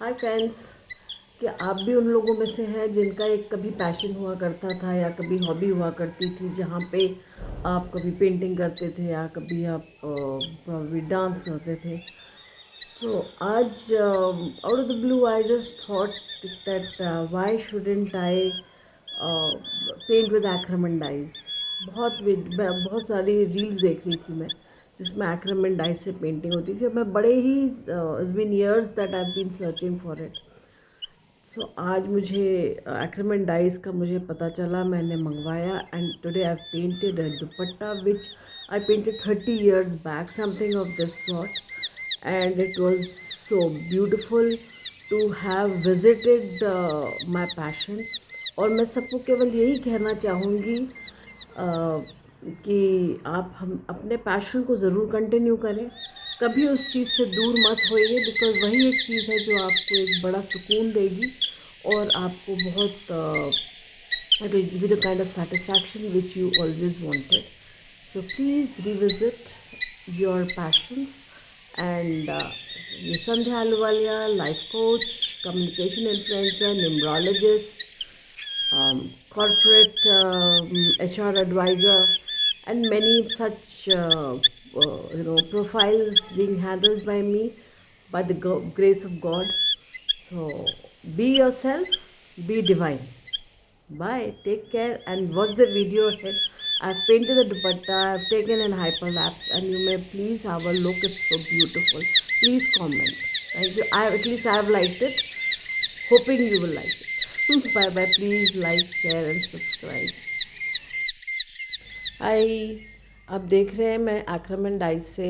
Hi friends. क्या आप भी उन लोगों में से हैं जिनका एक कभी पैशन हुआ करता था या कभी हॉबी हुआ करती थी, जहाँ पे आप कभी पेंटिंग करते थे या कभी आप probably डांस करते थे। तो आज out of the blue I just thought that why shouldn't I paint with acrylic dyes. बहुत सारी रील्स देख रही थी मैं जिसमें एक्रिलिक डाइज से पेंटिंग होती थी, और मैं बड़े ही it's been years that I have been searching for it. So आज मुझे एक्रिलिक डाइज का मुझे पता चला, मैंने मंगवाया and today I painted a dupatta which I painted 30 years back, something of this sort, and it was so beautiful to have visited my passion. और मैं सबको केवल यही कहना चाहूँगी कि आप हम अपने पैशन को ज़रूर कंटिन्यू करें, कभी उस चीज़ से दूर मत होइए, बिकॉज़ वही एक चीज़ है जो आपको एक बड़ा सुकून देगी और आपको बहुत it will give you the kind of satisfaction which you always wanted. So please revisit your passions. And ये Sandhya Ahluwalia, life coach, communication influencer, numerologist, corporate HR advisor, and many such profiles being handled by me by the grace of God. So be yourself, be divine. Bye, take care, and watch the video ahead. I've painted the dupatta, I've taken in hyperlapse, and you may please have a look. It's so beautiful. Please comment. Thank you. At least I have liked it. Hoping you will like it. Bye bye. Please like, share, and subscribe. हाय। आप देख रहे हैं मैं acrylic dies से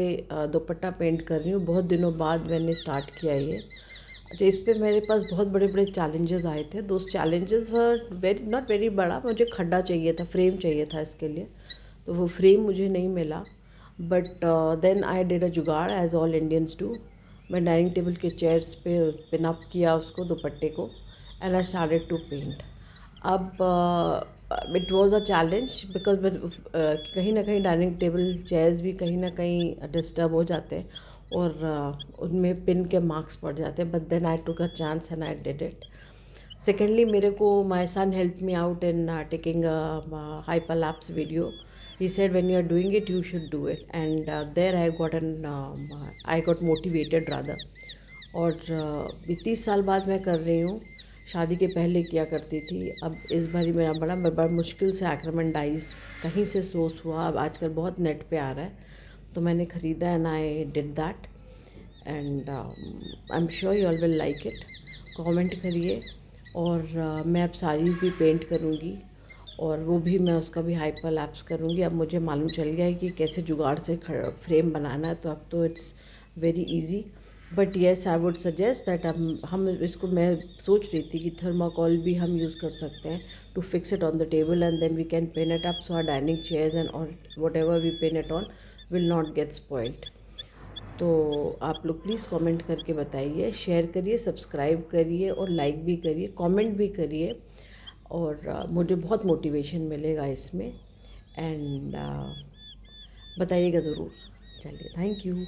दुपट्टा paint कर रही हूँ। बहुत दिनों बाद मैंने स्टार्ट किया ये। अच्छा, इस पे मेरे पास बहुत बड़े बड़े चैलेंजेस आए थे। दोस्त challenges were very not very बड़ा, मुझे खड्डा चाहिए था, फ्रेम चाहिए था इसके लिए, तो वो फ्रेम मुझे नहीं मिला। But then I did a jugaad as all Indians do. मैं डाइनिंग टेबल के चेयर्स पे पिन अप किया उसको, दुपट्टे को, and I started to paint. अब it was a challenge because कहीं ना कहीं डाइनिंग टेबल चेयर्स भी कहीं ना कहीं डिस्टर्ब हो जाते हैं और उनमें पिन के मार्क्स पड़ जाते हैं। But then I took a chance and I did it. Secondly, मेरे को my son help me out in taking hyperlapse video. He said when you are doing it you should do it, and there I got motivated rather. और 30 साल बाद मैं कर रही हूँ। शादी के पहले किया करती थी। अब इस बारी मेरा बड़ा मुश्किल से एक्रिलिक डाइज कहीं से सोर्स हुआ। अब आजकल बहुत नेट पे आ रहा है, तो मैंने ख़रीदा and I did that, and I am sure you all will like it. Comment करिए। और मैं अब साड़ीज़ भी पेंट करूँगी, और वो भी मैं उसका भी हाइपरलैप्स करूँगी। अब मुझे मालूम चल गया है कि कैसे जुगाड़ से फ्रेम बनाना है, तो अब तो it's very easy. But yes, I would suggest that हम इसको, मैं सोच रही थी कि थर्माकोल भी हम यूज़ कर सकते हैं to fix it on the table, and then we can pin it up so our dining chairs and और whatever we pin it on will not get spoiled. तो आप लोग प्लीज़ कमेंट करके बताइए, share करिए, subscribe करिए और like भी करिए, कमेंट भी करिए, और मुझे बहुत मोटिवेशन मिलेगा इसमें। एंड बताइएगा ज़रूर। चलिए, थैंक यू।